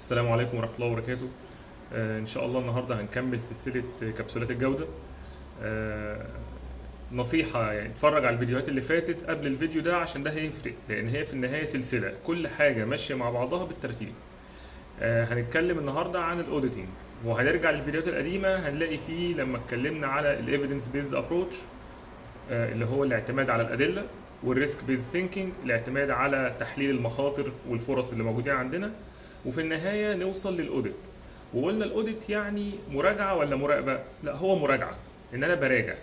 السلام عليكم ورحمة الله وبركاته. إن شاء الله النهاردة هنكمل سلسلة كبسولات الجودة. آه، نصيحة يعني اتفرج على الفيديوهات اللي فاتت قبل الفيديو ده عشان ده هيفرق، لأن هي في النهاية سلسلة كل حاجة ماشية مع بعضها بالترتيب. هنتكلم النهاردة عن الأوديتنج، وهنرجع للفيديوهات القديمة هنلاقي فيه لما اتكلمنا على الإيفيدنس بيزد أبروتش اللي هو الاعتماد على الأدلة، والريسك بيز ثينكينج الاعتماد على تحليل المخاطر والفرص اللي موجودين عندنا، وفي النهاية نوصل للأوديت. وقلنا الأوديت يعني مراجعة ولا مراقبة؟ لا، هو مراجعة. إن أنا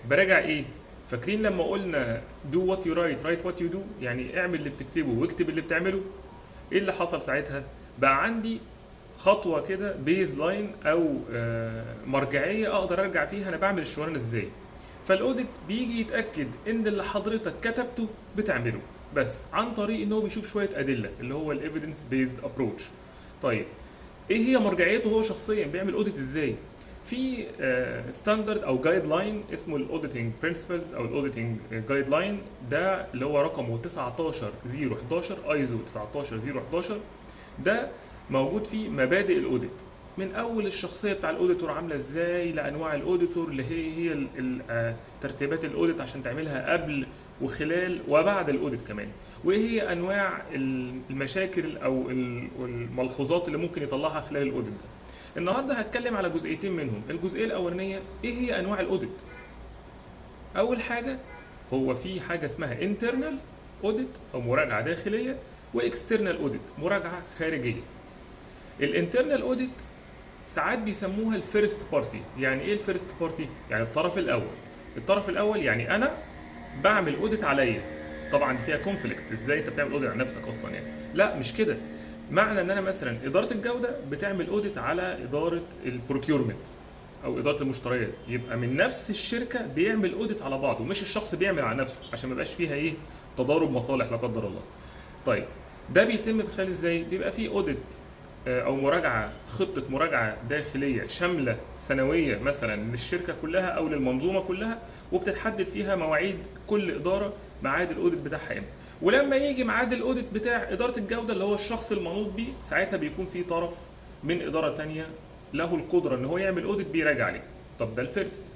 براجع إيه؟ فاكرين لما قلنا do what you write what you do، يعني اعمل اللي بتكتبه واكتب اللي بتعمله. إيه اللي حصل ساعتها؟ بقى عندي خطوة كده بيز لاين أو مرجعية أقدر أرجع فيها أنا بعمل الشغلانة إزاي. فالاوديت بيجي يتاكد ان اللي حضرتك كتبته بتعمله، بس عن طريق ان هو بيشوف شويه ادله اللي هو الايفيدنس بيزد ابروتش. طيب ايه هي مرجعيته هو شخصيا بيعمل اوديت ازاي؟ في ستاندرد او جايد لاين اسمه الاوديتنج برنسبلز او الاوديتنج جايد لاين، ده اللي هو رقمه 19011 ايزو 19011. ده موجود فيه مبادئ الاوديت، من اول الشخصيه بتاع الاوديتور عامله ازاي، لانواع الاوديتور اللي هي ترتيبات الاوديت عشان تعملها قبل وخلال وبعد الاوديت كمان، وايه هي انواع المشاكل او الملحوظات اللي ممكن يطلعها خلال الاوديت ده. النهارده هتكلم على جزئيتين منهم. الجزئيه الاولانيه ايه هي انواع الاوديت. اول حاجه هو في حاجه اسمها internal اوديت او مراجعه داخليه، واكسترنال اوديت مراجعه خارجيه. الانترنال اوديت ساعات بيسموها الفيرست بارتي. يعني ايه الفيرست بارتي؟ يعني الطرف الاول. الطرف الاول يعني انا بعمل اوديت عليا. طبعا دي فيها كونفليكت، ازاي انت بتعمل اوديت على نفسك اصلا يعني؟ لا مش كده. معنى ان انا مثلا اداره الجوده بتعمل اوديت على اداره البروكيورمنت او اداره المشتريات، يبقى من نفس الشركه بيعمل اوديت على بعضه، مش الشخص بيعمل على نفسه، عشان ما يبقاش فيها ايه، تضارب مصالح لا قدر الله. طيب ده بيتم في خلال ازاي؟ بيبقى فيه اوديت او مراجعه، خطه مراجعه داخليه شامله سنويه مثلا للشركه كلها او للمنظومه كلها، وبتتحدد فيها مواعيد كل اداره ميعاد الاوديت بتاعها امتى. ولما يجي ميعاد الاوديت بتاع اداره الجوده اللي هو الشخص المنوط بيه، ساعتها بيكون في طرف من اداره تانية له القدره ان هو يعمل اوديت بيراجع عليه. طب ده الفيرست.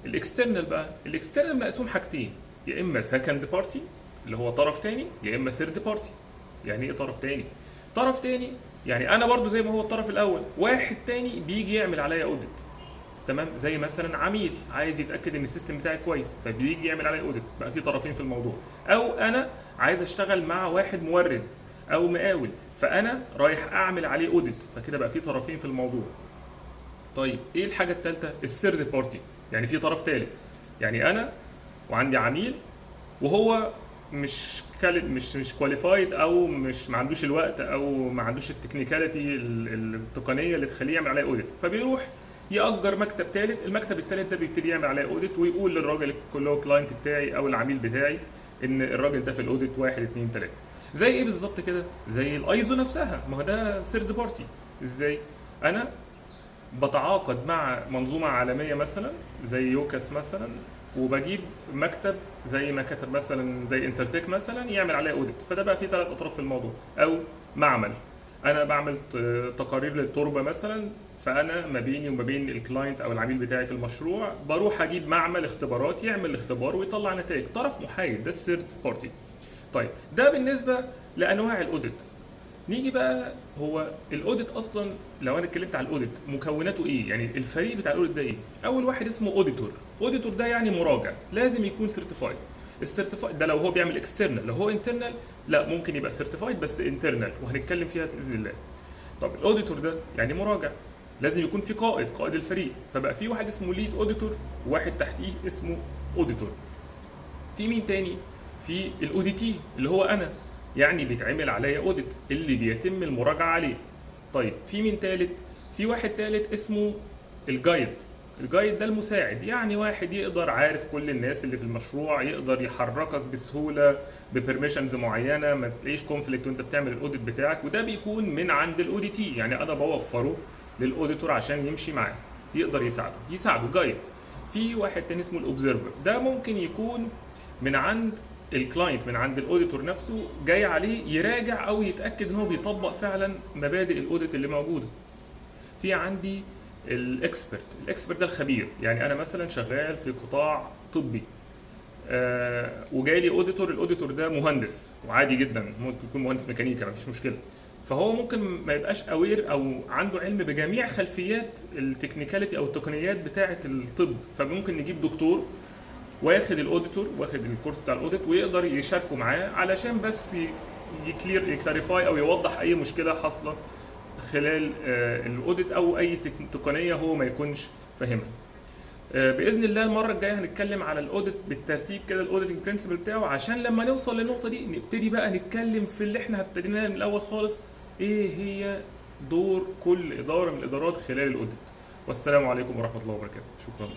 الاكسترنال بقى، الاكسترنال مقسوم حاجتين، يا اما سكند بارتي اللي هو طرف تاني، يا اما ثيرد بارتي. يعني ايه طرف تاني؟ طرف تاني يعني انا برضو زي ما هو الطرف الاول، واحد تاني بيجي يعمل عليا اوديت. تمام، زي مثلا عميل عايز يتاكد ان السيستم بتاعي كويس فبيجي يعمل عليا اوديت، بقى في طرفين في الموضوع. او انا عايز اشتغل مع واحد مورد او مقاول، فانا رايح اعمل عليه اوديت، فكده بقى في طرفين في الموضوع. طيب ايه الحاجه الثالثه؟ الثيرد بارتي، يعني في طرف ثالث. يعني انا وعندي عميل وهو مش كواليفايد، او مش ما عندوش الوقت، او ما عندوش التكنيكاليتي التقنيه اللي تخليه يعمل عليها اوديت، فبيروح يأجر مكتب ثالث. المكتب الثالث ده بيبتدي يعمل عليها اوديت، ويقول للراجل اللي هو الكلاينت بتاعي او العميل بتاعي ان الراجل ده في الاوديت 1 2 3. زي ايه بالظبط كده؟ زي الايزو نفسها، ما هو ده ثيرد بارتي. ازاي؟ انا بتعاقد مع منظومة عالمية مثلا زي يوكاس مثلا، وبجيب مكتب زي ما كتب مثلا زي انترتيك مثلا يعمل عليها اوديت، فده بقى فيه ثلاث اطراف في الموضوع. او معمل، انا بعمل تقارير للتربه مثلا، فانا ما بيني وما بين الكلاينت او العميل بتاعي في المشروع بروح اجيب معمل اختبارات يعمل الاختبار ويطلع نتائج. طرف محايد، ده الثيرد بارتي. طيب ده بالنسبه لانواع الاوديت. نيجي بقى، هو الاوديت اصلا لو انا اتكلمت على الاوديت مكوناته ايه، يعني الفريق بتاع الاوديت ده ايه؟ اول واحد اسمه اوديتور. اوديتور ده يعني مراجع، لازم يكون سيرتيفايد. السيرتيفايد ده لو هو بيعمل اكسترنال، لو هو انترنال لا ممكن يبقى سيرتيفايد بس انترنال، وهنتكلم فيها باذن الله. طب الاوديتور ده يعني مراجع، لازم يكون في قائد الفريق، فبقى في واحد اسمه ليد اوديتور وواحد تحتيه اسمه اوديتور. في مين تاني؟ في الاوديتي اللي هو انا، يعني بيتعمل عليا اوديت اللي بيتم المراجعه عليه. طيب في مين تالت؟ في واحد تالت اسمه الجايد. الجايد ده المساعد، يعني واحد يقدر عارف كل الناس اللي في المشروع، يقدر يحركك بسهوله ببرميشنز معينه، ما تلاقيش كونفليكت وانت بتعمل الاوديت بتاعك، وده بيكون من عند الاوديتي. يعني انا بوفره للاوديتور عشان يمشي معاه، يقدر يساعده جايد. في واحد تاني اسمه الاوبزرفر، ده ممكن يكون من عند الكلاينت من عند الاوديتور نفسه جاي عليه يراجع او يتاكد ان هو بيطبق فعلا مبادئ الاوديت اللي موجوده. في عندي الاكسبرت ده الخبير. يعني انا مثلا شغال في قطاع طبي، وجاي لي اوديتور، الاوديتور ده مهندس وعادي جدا، ممكن يكون مهندس ميكانيكا مفيش مشكله، فهو ممكن ما يبقاش اوير او عنده علم بجميع خلفيات التكنيكاليتي او التقنيات بتاعه الطب، فممكن نجيب دكتور واخد الاوديتور، واخد الكورس بتاع الاوديت، ويقدر يشاركوا معاه علشان بس يكلاريفاي او يوضح اي مشكله حاصله خلال الاوديت، او اي تقنيه هو ما يكونش فاهمها. باذن الله المره الجايه هنتكلم على الاوديت بالترتيب كده، الاوديتنج برنسبل بتاعه، عشان لما نوصل للنقطه دي نبتدي بقى نتكلم في اللي احنا ابتديناه من الاول خالص، ايه هي دور كل اداره من الادارات خلال الاوديت. والسلام عليكم ورحمه الله وبركاته. شكرا.